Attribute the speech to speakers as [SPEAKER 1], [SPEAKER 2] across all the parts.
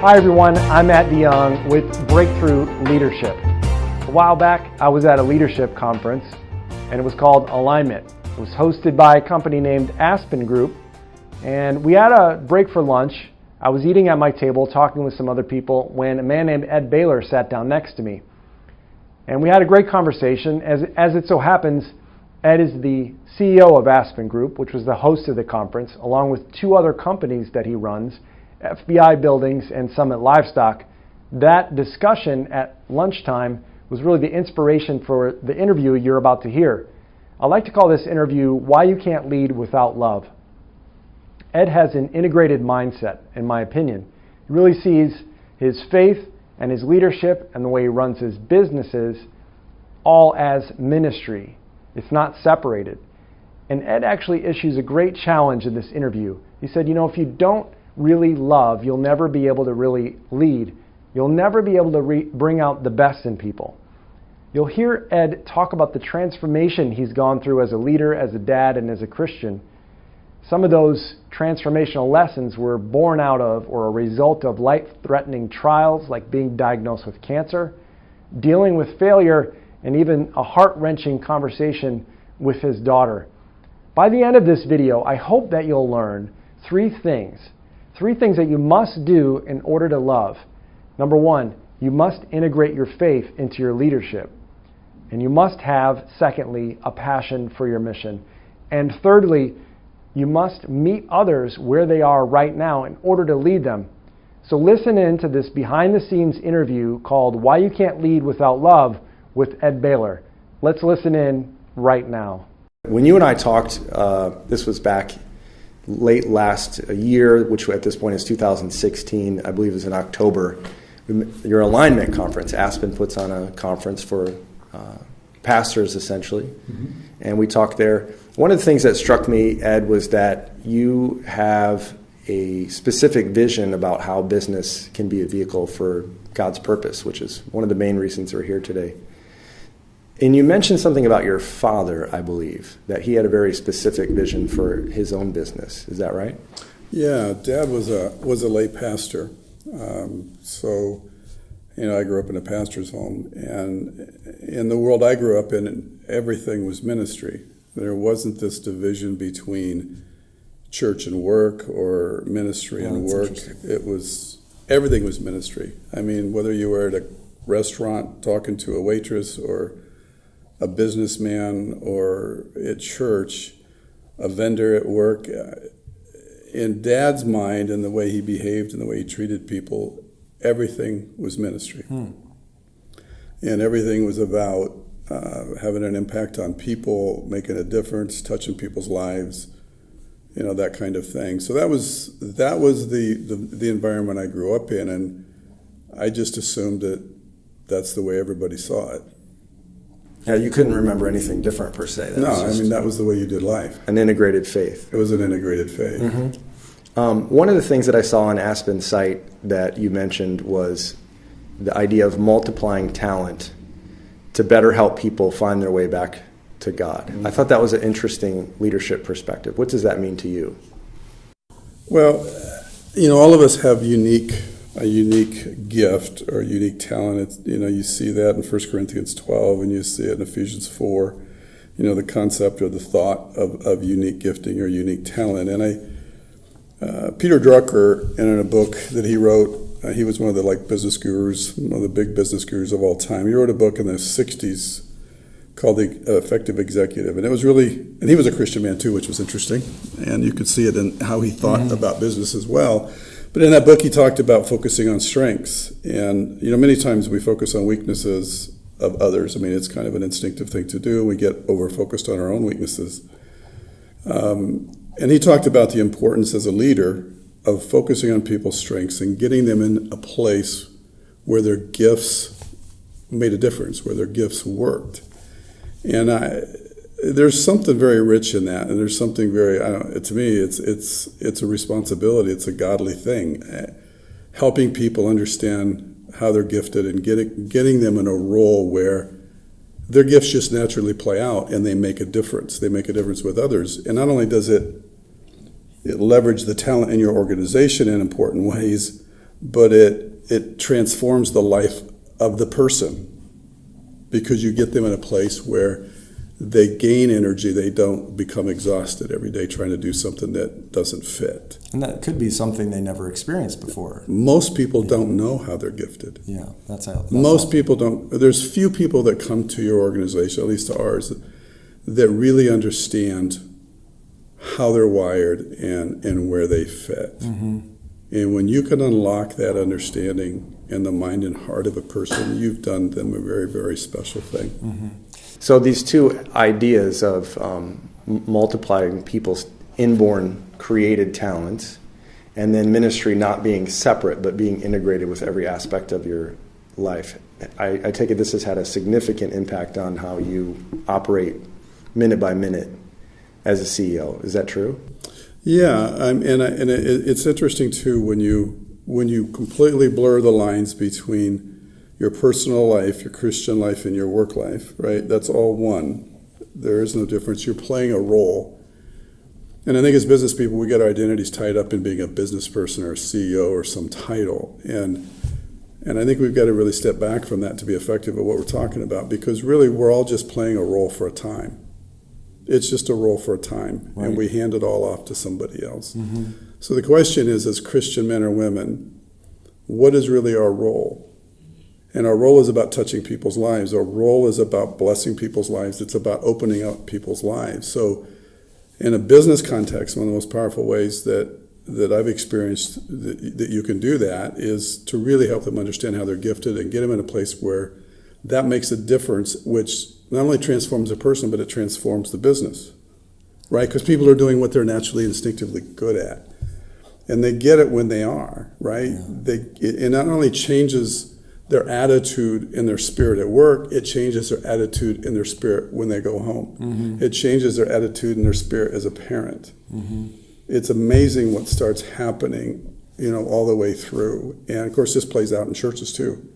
[SPEAKER 1] Hi everyone, I'm Matt DeYoung with Breakthrough Leadership. A while back, I was at a leadership conference and it was called Alignment. It was hosted by a company named Aspen Group, and we had a break for lunch. I was eating at my table talking with some other people when a man named Ed Bahler sat down next to me. And we had a great conversation. As it so happens, Ed is the CEO of Aspen Group, which was the host of the conference, along with two other companies that he runs, FBI Buildings and Summit Livestock. That discussion at lunchtime was really the inspiration for the interview you're about to hear. I like to call this interview Why You Can't Lead Without Love. Ed has an integrated mindset, in my opinion. He really sees his faith and his leadership and the way he runs his businesses all as ministry. It's not separated. And Ed actually issues a great challenge in this interview. He said, if you don't really love, you'll never be able to really lead. You'll never be able to bring out the best in people. You'll hear Ed talk about the transformation he's gone through as a leader, as a dad, and as a Christian. Some of those transformational lessons were born out of or a result of life-threatening trials like being diagnosed with cancer, dealing with failure, and even a heart-wrenching conversation with his daughter. By the end of this video, I hope that you'll learn three things that you must do in order to love. Number one, you must integrate your faith into your leadership. And you must have, secondly, a passion for your mission. And thirdly, you must meet others where they are right now in order to lead them. So listen in to this behind-the-scenes interview called Why You Can't Lead Without Love with Ed Bahler. Let's listen in right now.
[SPEAKER 2] When you and I talked, this was back late last year, which at this point is 2016, I believe it was in October. Your alignment conference, Aspen puts on a conference for pastors essentially, and we talked there. One of the things that struck me, Ed, was that you have a specific vision about how business can be a vehicle for God's purpose, which is one of the main reasons we're here today. And you mentioned something about your father, I believe, that he had a very specific vision for his own business. Is that right?
[SPEAKER 3] Yeah, Dad was a lay pastor. So I grew up in a pastor's home, and in the world I grew up in, everything was ministry. There wasn't this division between church and work or ministry and work. Everything was ministry. I mean, whether you were at a restaurant talking to a waitress or a businessman or at church, a vendor at work, in Dad's mind and the way he behaved and the way he treated people, everything was ministry. And everything was about having an impact on people, making a difference, touching people's lives, that kind of thing. So that was the environment I grew up in, and I just assumed that that's the way everybody saw it.
[SPEAKER 2] Yeah, you couldn't remember anything different per se.
[SPEAKER 3] That was the way you did life.
[SPEAKER 2] An integrated faith.
[SPEAKER 3] It was an integrated faith.
[SPEAKER 2] One of the things that I saw on Aspen's site that you mentioned was the idea of multiplying talent to better help people find their way back to God. I thought that was an interesting leadership perspective. What does that mean to you?
[SPEAKER 3] Well, all of us have a unique gift or unique talent. You see that in 1 Corinthians 12, and you see it in Ephesians 4. The concept or the thought of unique gifting or unique talent. And Peter Drucker, in a book that he wrote, he was one of the business gurus, one of the big business gurus of all time. He wrote a book in the 60s called The Effective Executive. And it was and he was a Christian man too, which was interesting. And you could see it in how he thought about business as well. But in that book, he talked about focusing on strengths. And, many times we focus on weaknesses of others. I mean, it's kind of an instinctive thing to do. We get over-focused on our own weaknesses. And he talked about the importance as a leader of focusing on people's strengths and getting them in a place where their gifts made a difference, where their gifts worked. And there's something very rich in that, and there's something very, to me, it's a responsibility. It's a godly thing, helping people understand how they're gifted and getting them in a role where their gifts just naturally play out and they make a difference. They make a difference with others. And not only does it leverage the talent in your organization in important ways, but it transforms the life of the person, because you get them in a place where they gain energy. They don't become exhausted every day trying to do something that doesn't fit.
[SPEAKER 2] And that could be something they never experienced before.
[SPEAKER 3] Most people don't know how they're gifted.
[SPEAKER 2] Yeah, that's
[SPEAKER 3] Most people don't. There's few people that come to your organization, at least to ours, that really understand how they're wired and where they fit. Mm-hmm. And when you can unlock that understanding in the mind and heart of a person, you've done them a very, very special thing.
[SPEAKER 2] Mm-hmm. So these two ideas of multiplying people's inborn created talents, and then ministry not being separate but being integrated with every aspect of your life, I take it this has had a significant impact on how you operate minute by minute as a CEO. Is that true?
[SPEAKER 3] Yeah, it's interesting too when you completely blur the lines between your personal life, your Christian life, and your work life, right? That's all one. There is no difference. You're playing a role. And I think as business people, we get our identities tied up in being a business person or a CEO or some title. And I think we've got to really step back from that to be effective at what we're talking about, because really we're all just playing a role for a time. It's just a role for a time, right. And we hand it all off to somebody else. Mm-hmm. So the question is, as Christian men or women, what is really our role? And our role is about touching people's lives. Our role is about blessing people's lives. It's about opening up people's lives. So in a business context, one of the most powerful ways that I've experienced that you can do that is to really help them understand how they're gifted and get them in a place where that makes a difference, which not only transforms a person, but it transforms the business, right? Because people are doing what they're naturally, instinctively good at. And they get it when they are, right? Yeah. It not only changes their attitude and their spirit at work, it changes their attitude and their spirit when they go home. Mm-hmm. It changes their attitude and their spirit as a parent. Mm-hmm. It's amazing what starts happening, all the way through. And of course, this plays out in churches too.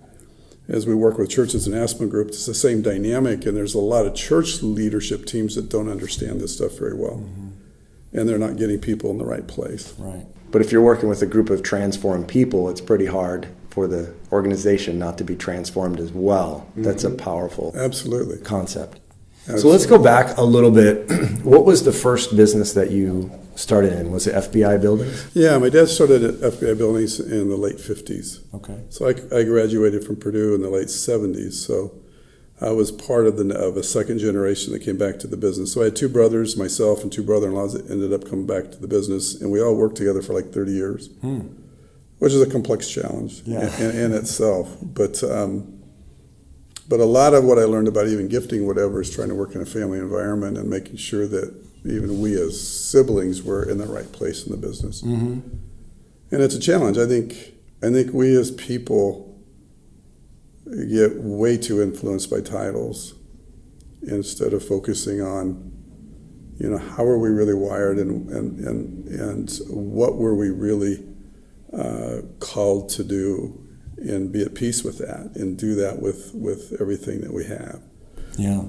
[SPEAKER 3] As we work with churches in Aspen Group, it's the same dynamic, and there's a lot of church leadership teams that don't understand this stuff very well. Mm-hmm. And they're not getting people in the right place.
[SPEAKER 2] Right. But if you're working with a group of transformed people, it's pretty hard for the organization not to be transformed as well. Mm-hmm. That's a powerful
[SPEAKER 3] Absolutely.
[SPEAKER 2] Concept.
[SPEAKER 3] Absolutely.
[SPEAKER 2] So let's go back a little bit. What was the first business that you started in? Was it FBI buildings?
[SPEAKER 3] Yeah, my dad started at FBI buildings in the late 50s.
[SPEAKER 2] Okay.
[SPEAKER 3] So I graduated from Purdue in the late 70s. So I was part of a second generation that came back to the business. So I had two brothers, myself, and two brother-in-laws that ended up coming back to the business, and we all worked together for like 30 years, which is a complex challenge in itself. But a lot of what I learned about even gifting, whatever, is trying to work in a family environment and making sure that even we as siblings were in the right place in the business. Mm-hmm. And it's a challenge. I think we as people get way too influenced by titles instead of focusing on, how are we really wired and what were we really called to do, and be at peace with that and do that with everything that we have.
[SPEAKER 2] Yeah.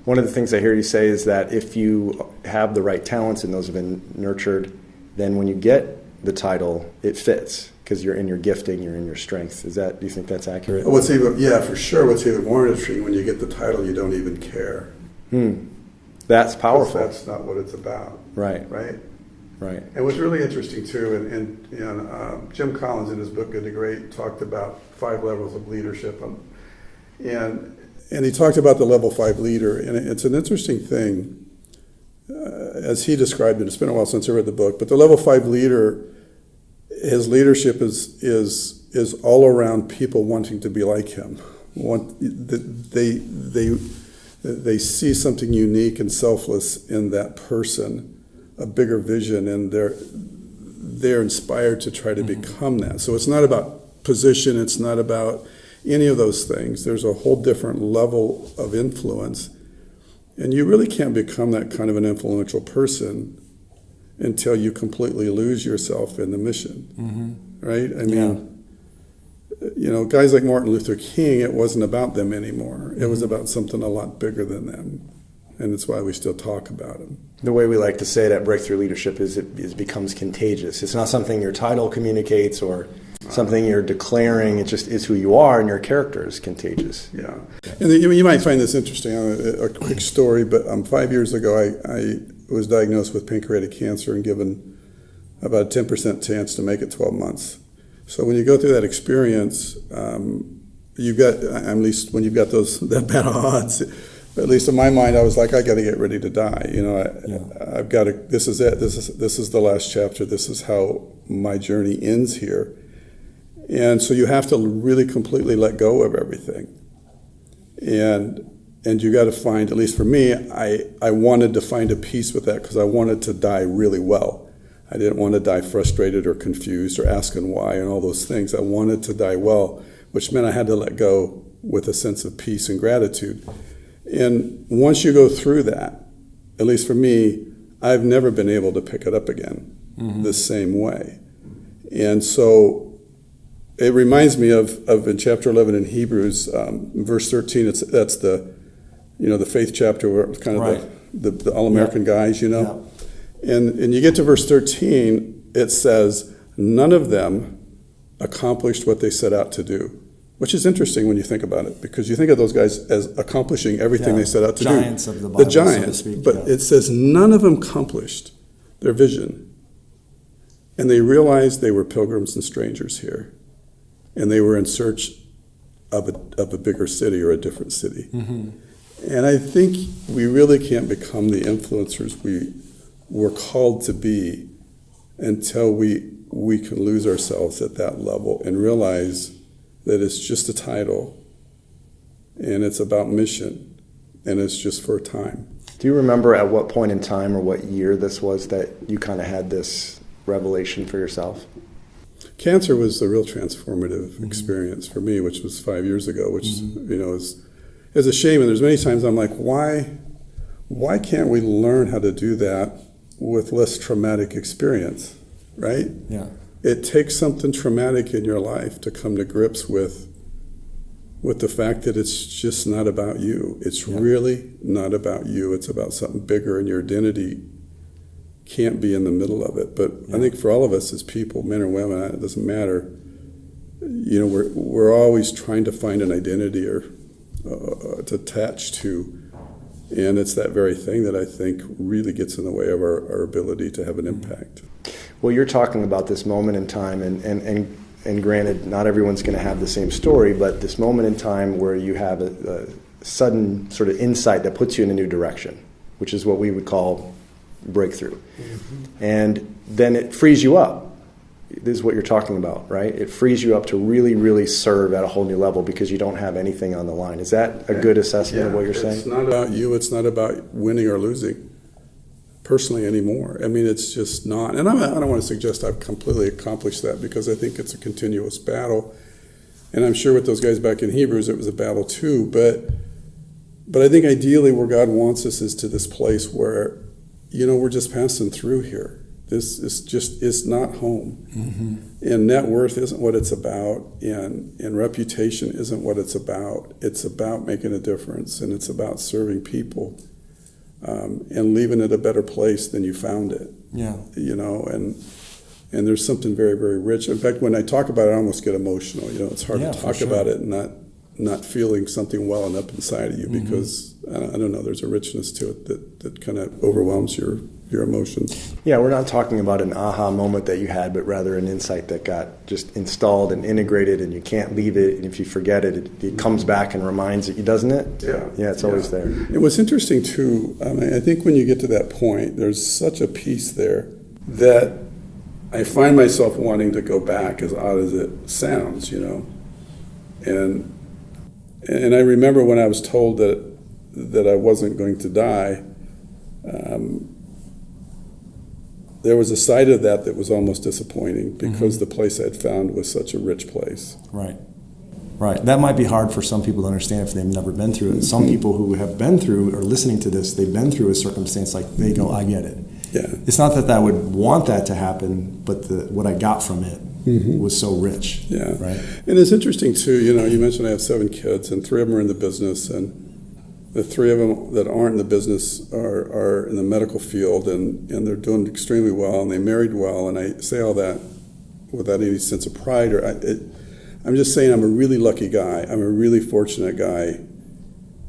[SPEAKER 2] One of the things I hear you say is that if you have the right talents and those have been nurtured, then when you get the title, it fits because you're in your gifting, you're in your strength. Do you think that's accurate?
[SPEAKER 3] For sure. What's even more interesting, when you get the title, you don't even care.
[SPEAKER 2] That's powerful.
[SPEAKER 3] That's not what it's about.
[SPEAKER 2] Right.
[SPEAKER 3] And what's really interesting too, and Jim Collins in his book Good to Great talked about 5 levels of leadership, and he talked about the level 5 leader, and it's an interesting thing as he described it. It's been a while since I read the book, but the level 5 leader, his leadership is all around people wanting to be like him. They see something unique and selfless in that person, a bigger vision, and they're inspired to try to become that. So it's not about position, it's not about any of those things. There's a whole different level of influence, and you really can't become that kind of an influential person until you completely lose yourself in the mission, right? I mean, guys like Martin Luther King, it wasn't about them anymore. It was about something a lot bigger than them. And it's why we still talk about it.
[SPEAKER 2] The way we like to say it at Breakthrough Leadership is it becomes contagious. It's not something your title communicates or something you're declaring. It just is who you are, and your character is contagious.
[SPEAKER 3] Yeah. And you might find this interesting. A quick story, but 5 years ago, I was diagnosed with pancreatic cancer and given about a 10% chance to make it 12 months. So when you go through that experience, you've got, at least when you've got that bad odds, at least in my mind, I was like, I got to get ready to die. I've got to. This is it. This is the last chapter. This is how my journey ends here. And so you have to really completely let go of everything. And you got to find, at least for me, I wanted to find a peace with that because I wanted to die really well. I didn't want to die frustrated or confused or asking why and all those things. I wanted to die well, which meant I had to let go with a sense of peace and gratitude. And once you go through that, at least for me, I've never been able to pick it up again the same way. And so it reminds me of in chapter 11 in Hebrews, verse 13, that's the faith chapter where it's kind of the all-American guys, Yeah. And you get to verse 13, it says, none of them accomplished what they set out to do, which is interesting when you think about it, because you think of those guys as accomplishing everything they set out to
[SPEAKER 4] giants
[SPEAKER 3] do.
[SPEAKER 4] Of the Bible,
[SPEAKER 3] the giants,
[SPEAKER 4] so to speak,
[SPEAKER 3] but it says none of them accomplished their vision. And they realized they were pilgrims and strangers here. And they were in search of a bigger city or a different city. Mm-hmm. And I think we really can't become the influencers we're called to be until we can lose ourselves at that level and realize that it's just a title and it's about mission and it's just for a time.
[SPEAKER 2] Do you remember at what point in time or what year this was that you kind of had this revelation for yourself?
[SPEAKER 3] Cancer was the real transformative experience for me, which was 5 years ago, which is a shame. And there's many times I'm like, why can't we learn how to do that with less traumatic experience, right?
[SPEAKER 4] Yeah.
[SPEAKER 3] It takes something traumatic in your life to come to grips with the fact that it's just not about you. It's really not about you. It's about something bigger, and your identity can't be in the middle of it. But I think for all of us as people, men or women, it doesn't matter. We're always trying to find an identity or to attach to. And it's that very thing that I think really gets in the way of our ability to have an impact.
[SPEAKER 2] Well, you're talking about this moment in time, and granted, not everyone's going to have the same story, but this moment in time where you have a sudden sort of insight that puts you in a new direction, which is what we would call breakthrough. Mm-hmm. And then it frees you up. This is what you're talking about, right? It frees you up to really, really serve at a whole new level because you don't have anything on the line. Is that a good assessment of what you're saying?
[SPEAKER 3] It's not about you. It's not about winning or losing personally anymore. I mean, it's just not. And I don't want to suggest I've completely accomplished that because I think it's a continuous battle. And I'm sure with those guys back in Hebrews, it was a battle too. But I think ideally where God wants us is to this place where, we're just passing through here. This is not home. Mm-hmm. And net worth isn't what it's about, and reputation isn't what it's about. It's about making a difference, and it's about serving people and leaving it a better place than you found it. Yeah. And there's something very, very rich. In fact, when I talk about it, I almost get emotional. It's hard to talk about it and not feeling something welling up inside of you because, I don't know, there's a richness to it that kind of overwhelms your emotions.
[SPEAKER 2] Yeah, we're not talking about an aha moment that you had, but rather an insight that got just installed and integrated, and you can't leave it. And if you forget it, it comes back and reminds you, doesn't it? Yeah, it's always there.
[SPEAKER 3] It was interesting too. I think when you get to that point, there's such a peace there that I find myself wanting to go back, as odd as it sounds, And I remember when I was told that I wasn't going to die. There was a side of that was almost disappointing because the place I'd found was such a rich place.
[SPEAKER 4] Right. That might be hard for some people to understand if they've never been through it. Some people who have been through or listening to this, they've been through a circumstance like they go, I get it. Yeah. It's not that I would want that to happen, but what I got from it was so rich. Yeah. Right.
[SPEAKER 3] And it's interesting too. You mentioned I have 7 kids, and 3 of them are in the business, and the 3 of them that aren't in the business are in the medical field, and they're doing extremely well, and they married well. And I say all that without any sense of pride. I'm just saying I'm a really lucky guy. I'm a really fortunate guy.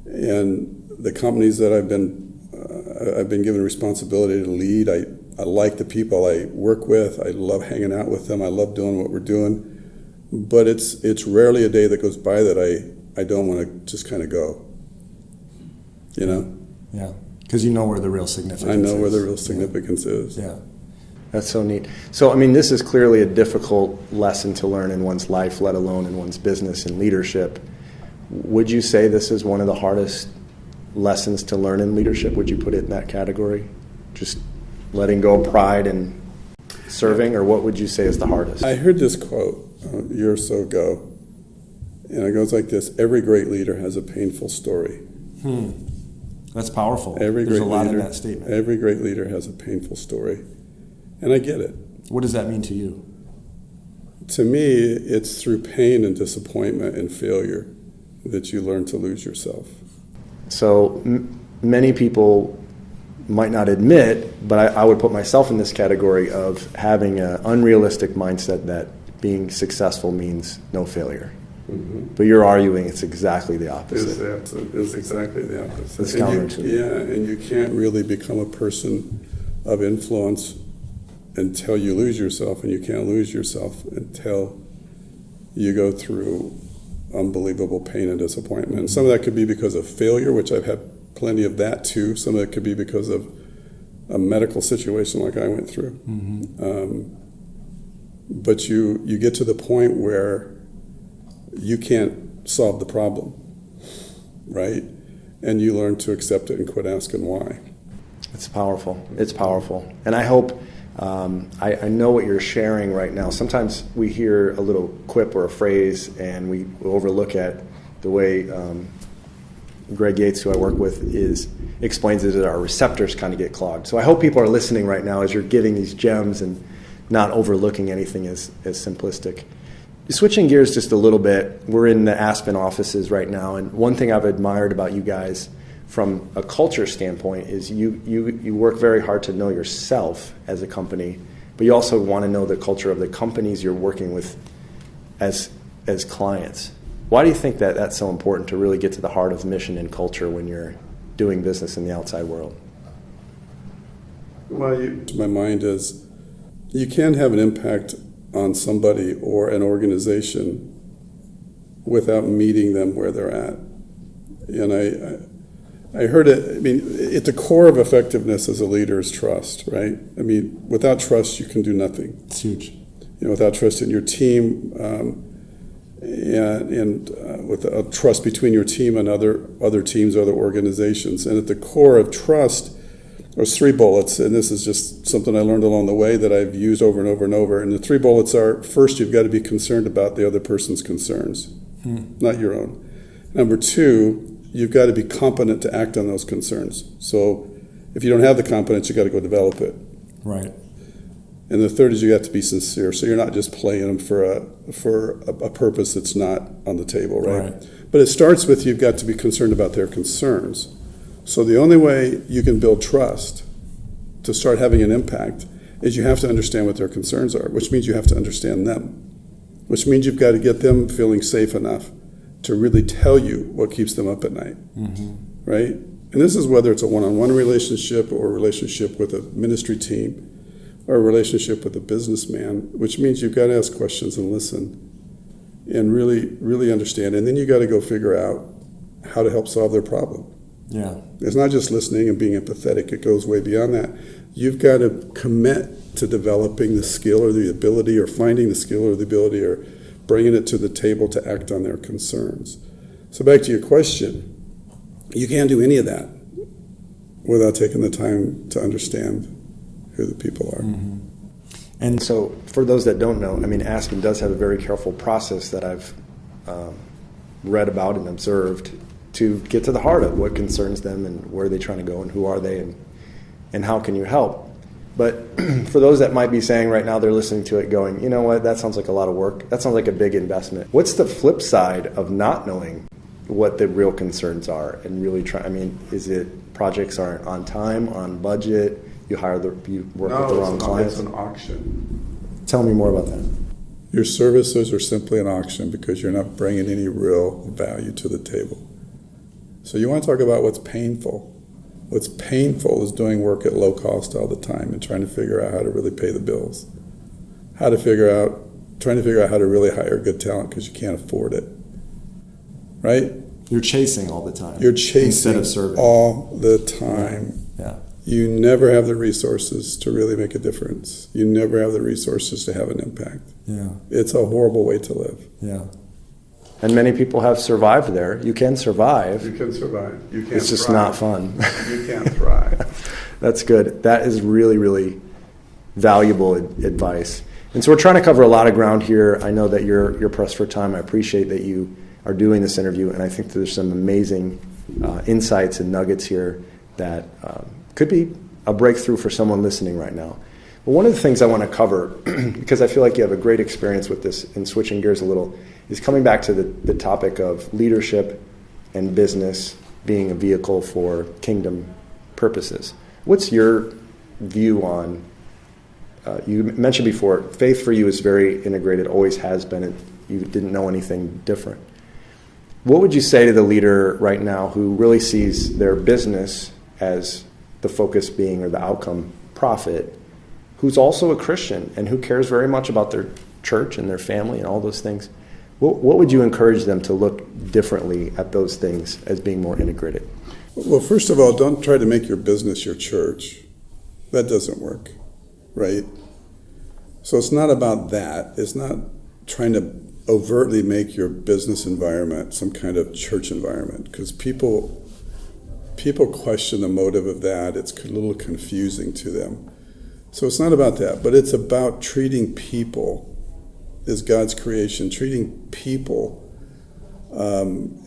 [SPEAKER 3] And the companies that I've been given responsibility to lead, I like the people I work with. I love hanging out with them. I love doing what we're doing. But it's rarely a day that goes by that I don't want to just kind of go. You know?
[SPEAKER 4] Yeah. Because you know where the real significance is.
[SPEAKER 3] I know where the real significance is.
[SPEAKER 4] Yeah.
[SPEAKER 2] That's so neat. So, I mean, this is clearly a difficult lesson to learn in one's life, let alone in one's business and leadership. Would you say this is one of the hardest lessons to learn in leadership? Would you put it in that category? Just letting go of pride and serving, or what would you say is the hardest?
[SPEAKER 3] I heard this quote a year or so ago, and it goes like this: every great leader has a painful story.
[SPEAKER 4] That's powerful.
[SPEAKER 3] There's
[SPEAKER 4] a lot in that statement.
[SPEAKER 3] Every great leader has a painful story. And I get it.
[SPEAKER 4] What does that mean to you?
[SPEAKER 3] To me, it's through pain and disappointment and failure that you learn to lose yourself.
[SPEAKER 2] So many people might not admit, but I would put myself in this category of having an unrealistic mindset that being successful means no failure. Mm-hmm. But you're arguing it's exactly the opposite.
[SPEAKER 3] It's exactly the opposite.
[SPEAKER 2] It's counterintuitive.
[SPEAKER 3] And you can't really become a person of influence until you lose yourself, and you can't lose yourself until you go through unbelievable pain and disappointment. And some of that could be because of failure, which I've had plenty of that too. Some of it could be because of a medical situation like I went through. Mm-hmm. But you get to the point where you can't solve the problem, right? And you learn to accept it and quit asking why.
[SPEAKER 2] It's powerful. It's powerful. And I hope, I know what you're sharing right now. Sometimes we hear a little quip or a phrase and we overlook at the way Greg Yates, who I work with, explains it, that our receptors kind of get clogged. So I hope people are listening right now as you're giving these gems and not overlooking anything as simplistic. Switching gears just a little bit, we're in the Aspen offices right now, and one thing I've admired about you guys from a culture standpoint is you work very hard to know yourself as a company, but you also want to know the culture of the companies you're working with as clients. Why do you think that that's so important to really get to the heart of mission and culture when you're doing business in the outside world?
[SPEAKER 3] Well, my mind is you can't have an impact on somebody or an organization without meeting them where they're at. And I heard it, I mean, at the core of effectiveness as a leader is trust, right? I mean, without trust, you can do nothing.
[SPEAKER 4] It's huge.
[SPEAKER 3] You know, without trust in your team, and with trust between your team and other teams, other organizations. And at the core of trust, there's 3 bullets, and this is just something I learned along the way that I've used over and over and over. And the 3 bullets are: first, you've got to be concerned about the other person's concerns, not your own. Number 2, you've got to be competent to act on those concerns. So if you don't have the competence, you've got to go develop it.
[SPEAKER 4] Right.
[SPEAKER 3] And the 3rd is you have to be sincere. So you're not just playing them for a purpose that's not on the table, right? But it starts with you've got to be concerned about their concerns. So the only way you can build trust to start having an impact is you have to understand what their concerns are, which means you have to understand them, which means you've got to get them feeling safe enough to really tell you what keeps them up at night, right? And this is whether it's a one-on-one relationship or a relationship with a ministry team or a relationship with a businessman, which means you've got to ask questions and listen and really, really understand. And then you got to go figure out how to help solve their problem.
[SPEAKER 4] Yeah.
[SPEAKER 3] It's not just listening and being empathetic. It goes way beyond that. You've got to commit to developing the skill or the ability, or finding the skill or the ability, or bringing it to the table to act on their concerns. So back to your question, you can't do any of that without taking the time to understand who the people are.
[SPEAKER 2] Mm-hmm. And so for those that don't know, I mean, Aspen does have a very careful process that I've read about and observed to get to the heart of what concerns them and where are they trying to go and who are they and how can you help. But for those that might be saying right now, they're listening to it going, you know what, that sounds like a lot of work. That sounds like a big investment. What's the flip side of not knowing what the real concerns are and really try? I mean, is it projects aren't on time, on budget, you work with the wrong clients?
[SPEAKER 3] It's an auction.
[SPEAKER 2] Tell me more about that.
[SPEAKER 3] Your services are simply an auction because you're not bringing any real value to the table. So you want to talk about what's painful. What's painful is doing work at low cost all the time and trying to figure out how to really pay the bills. Trying to figure out how to really hire good talent because you can't afford it. Right?
[SPEAKER 4] You're chasing all the time.
[SPEAKER 3] You're chasing
[SPEAKER 4] instead of serving
[SPEAKER 3] all the time.
[SPEAKER 4] Yeah.
[SPEAKER 3] You never have the resources to really make a difference. You never have the resources to have an impact.
[SPEAKER 4] Yeah.
[SPEAKER 3] It's a horrible way to live.
[SPEAKER 4] Yeah.
[SPEAKER 2] And many people have survived there. You can survive.
[SPEAKER 3] You can survive. You can't
[SPEAKER 2] It's just
[SPEAKER 3] thrive.
[SPEAKER 2] not fun.
[SPEAKER 3] You can't thrive.
[SPEAKER 2] That's good. That is really, really valuable advice. And so we're trying to cover a lot of ground here. I know that you're pressed for time. I appreciate that you are doing this interview, and I think there's some amazing insights and nuggets here that could be a breakthrough for someone listening right now. But one of the things I want to cover, because I feel like you have a great experience with this, and switching gears a little, is coming back to the topic of leadership and business being a vehicle for kingdom purposes. What's your view on, you mentioned before, faith for you is very integrated, always has been, and you didn't know anything different. What would you say to the leader right now who really sees their business as the focus being, or the outcome, profit, who's also a Christian and who cares very much about their church and their family and all those things? What would you encourage them to look differently at those things as being more integrated?
[SPEAKER 3] Well, first of all, don't try to make your business your church. That doesn't work, right? So it's not about that. It's not trying to overtly make your business environment some kind of church environment, because people question the motive of that. It's a little confusing to them. So it's not about that, but it's about treating people as God's creation, treating people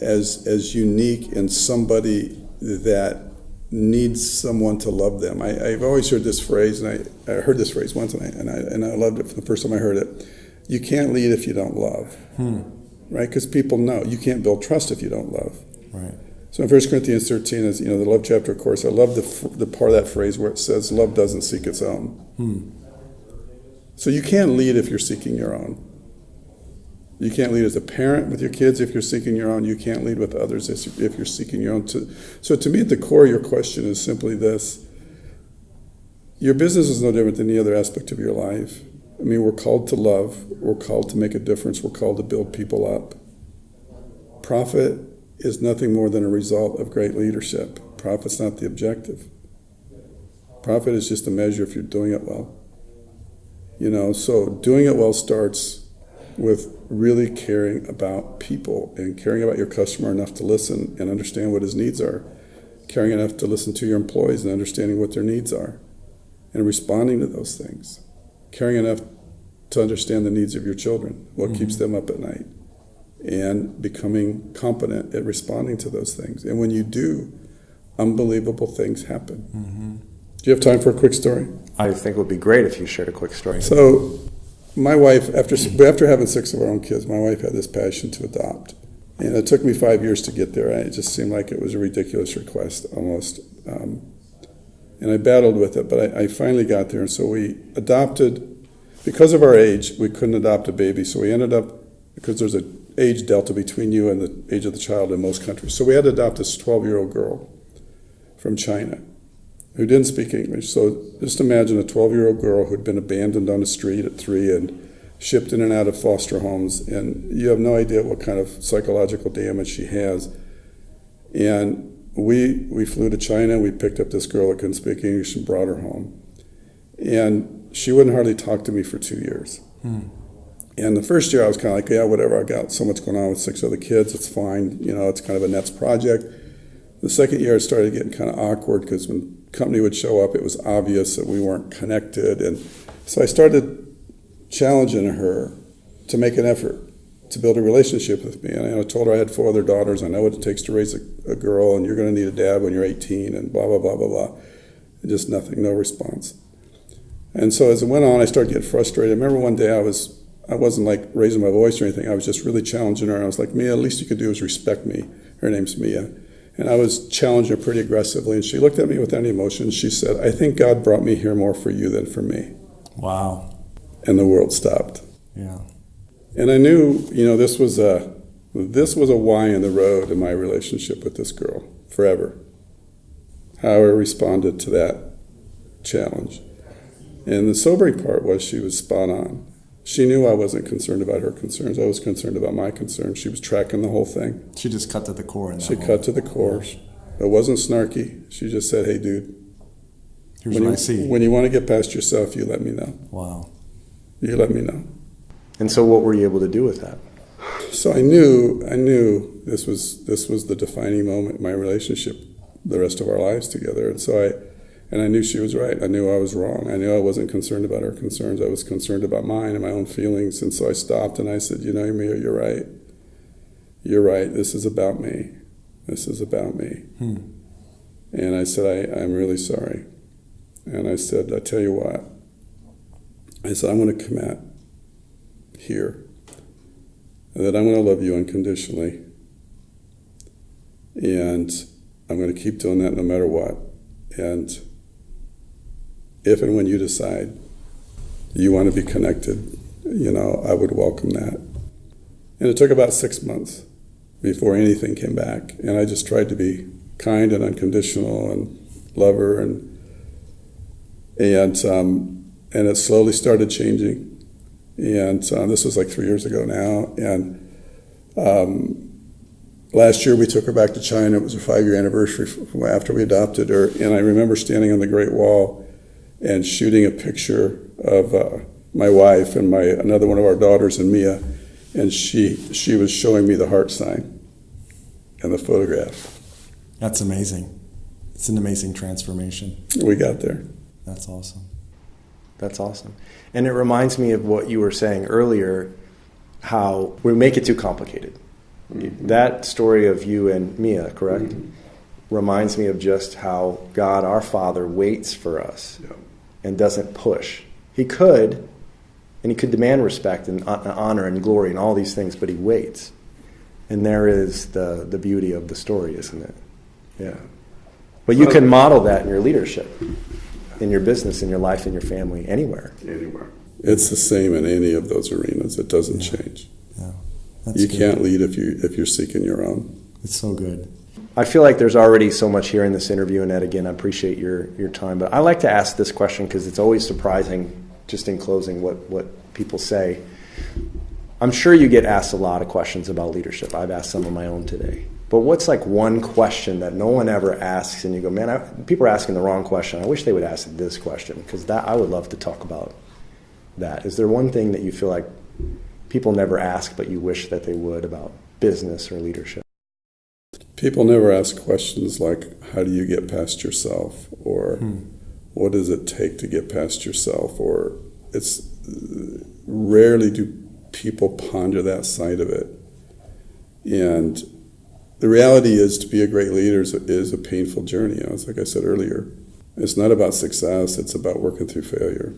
[SPEAKER 3] as unique and somebody that needs someone to love them. I've always heard this phrase, and I heard this phrase once, and I loved it from the first time I heard it. You can't lead if you don't love, right? Because people know. You can't build trust if you don't love.
[SPEAKER 4] Right.
[SPEAKER 3] So in 1 Corinthians 13, is the love chapter, of course, I love the part of that phrase where it says, love doesn't seek its own. So you can't lead if you're seeking your own. You can't lead as a parent with your kids if you're seeking your own. You can't lead with others if you're seeking your own. So to me, at the core of your question is simply this. Your business is no different than any other aspect of your life. I mean, we're called to love. We're called to make a difference. We're called to build people up. Profit is nothing more than a result of great leadership. Profit's not the objective. Profit is just a measure if you're doing it well. So doing it well starts with really caring about people and caring about your customer enough to listen and understand what his needs are. Caring enough to listen to your employees and understanding what their needs are and responding to those things. Caring enough to understand the needs of your children, what keeps them up at night, and becoming competent at responding to those things. And when you do, unbelievable things happen. Do you have time for a quick story?
[SPEAKER 2] I think it would be great if you shared a quick story.
[SPEAKER 3] So my wife, after having 6 of our own kids, my wife had this passion to adopt. And it took me 5 years to get there. It just seemed like it was a ridiculous request almost. And I battled with it, but I finally got there. And so we adopted. Because of our age, we couldn't adopt a baby. So we ended up, because there's an age delta between you and the age of the child in most countries. So we had to adopt this 12-year-old girl from China who didn't speak English. So just imagine a 12-year-old girl who'd been abandoned on the street at 3 and shipped in and out of foster homes. And you have no idea what kind of psychological damage she has. And we flew to China. We picked up this girl that couldn't speak English and brought her home. And she wouldn't hardly talk to me for 2 years. And the first year I was kind of like, yeah, whatever, I got so much going on with 6 other kids, it's fine, it's kind of a Nets project. The second year it started getting kind of awkward because when company would show up, it was obvious that we weren't connected. And so I started challenging her to make an effort to build a relationship with me. And I told her I had 4 other daughters, I know what it takes to raise a girl, and you're going to need a dad when you're 18, and blah, blah, blah, blah, blah. And just nothing, no response. And so as it went on, I started getting frustrated. I remember one day I wasn't like raising my voice or anything. I was just really challenging her. I was like, Mia, at least you could do is respect me. Her name's Mia. And I was challenging her pretty aggressively. And she looked at me without any emotion. She said, I think God brought me here more for you than for me.
[SPEAKER 4] Wow.
[SPEAKER 3] And the world stopped.
[SPEAKER 4] Yeah.
[SPEAKER 3] And I knew, this was a Y in the road in my relationship with this girl forever. How I responded to that challenge. And the sobering part was she was spot on. She knew I wasn't concerned about her concerns. I was concerned about my concerns. She was tracking the whole thing.
[SPEAKER 4] She just cut to the core.
[SPEAKER 3] She cut to the core. It wasn't snarky. She just said, hey, dude,
[SPEAKER 4] here's what I see.
[SPEAKER 3] When you want to get past yourself, you let me know.
[SPEAKER 4] Wow.
[SPEAKER 3] You let me know.
[SPEAKER 2] And so what were you able to do with that?
[SPEAKER 3] So I knew this was the defining moment in my relationship, the rest of our lives together. And I knew she was right. I knew I was wrong. I knew I wasn't concerned about her concerns. I was concerned about mine and my own feelings. And so I stopped and I said, Mia, you're right. You're right. This is about me. This is about me. And I said, I'm really sorry. And I said, I tell you what. I said, I'm going to commit here that I'm going to love you unconditionally. And I'm going to keep doing that no matter what. And if and when you decide you want to be connected, I would welcome that. And it took about 6 months before anything came back. And I just tried to be kind and unconditional and love her. And it slowly started changing. And this was like 3 years ago now. And last year we took her back to China. It was her 5-year anniversary after we adopted her. And I remember standing on the Great Wall and shooting a picture of my wife and another one of our daughters and Mia. And she was showing me the heart sign and the photograph.
[SPEAKER 4] That's amazing. It's an amazing transformation.
[SPEAKER 3] We got there.
[SPEAKER 4] That's awesome.
[SPEAKER 2] That's awesome. And it reminds me of what you were saying earlier, how we make it too complicated. That story of you and Mia, correct? Reminds me of just how God, our Father, waits for us and doesn't push. He could, and he could demand respect and honor and glory and all these things, but he waits. And there is the beauty of the story, isn't it? Yeah. But you can model that in your leadership, in your business, in your life, in your family, anywhere.
[SPEAKER 3] Anywhere. It's the same in any of those arenas. It doesn't change.
[SPEAKER 4] Yeah.
[SPEAKER 3] You can't lead if you're seeking your own.
[SPEAKER 4] It's so good.
[SPEAKER 2] I feel like there's already so much here in this interview, and Ed, again, I appreciate your time. But I like to ask this question because it's always surprising, just in closing, what people say. I'm sure you get asked a lot of questions about leadership. I've asked some of my own today. But what's like one question that no one ever asks, and you go, man, people are asking the wrong question. I wish they would ask this question, because I would love to talk about that. Is there one thing that you feel like people never ask, but you wish that they would, about business or leadership?
[SPEAKER 3] People never ask questions like, how do you get past yourself? Or what does it take to get past yourself? Or it's rarely do people ponder that side of it. And the reality is, to be a great leader is a painful journey. It's like I said earlier. It's not about success. It's about working through failure.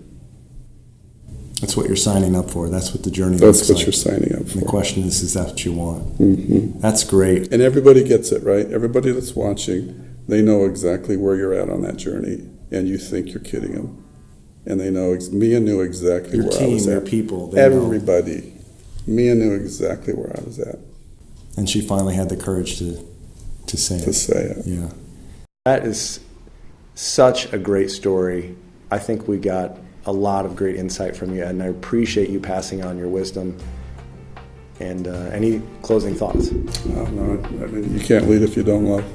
[SPEAKER 4] That's what you're signing up for. That's what the journey looks like.
[SPEAKER 3] That's what you're signing up for.
[SPEAKER 4] And the question is that what you want? That's great.
[SPEAKER 3] And everybody gets it, right? Everybody that's watching, they know exactly where you're at on that journey, and you think you're kidding them. And they know, Mia knew exactly where I was at.
[SPEAKER 4] Your people,
[SPEAKER 3] everybody. Mia knew exactly where I was at.
[SPEAKER 4] And she finally had the courage to say it.
[SPEAKER 3] To say it.
[SPEAKER 4] Yeah.
[SPEAKER 2] That is such a great story. I think we got a lot of great insight from you, and I appreciate you passing on your wisdom. And any closing thoughts?
[SPEAKER 3] No, I mean, you can't lead if you don't love.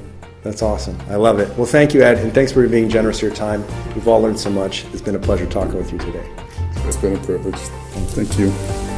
[SPEAKER 2] That's awesome. I love it. Well, thank you, Ed, and thanks for being generous with your time. We've all learned so much. It's been a pleasure talking with you today.
[SPEAKER 3] It's been a privilege. Thank you.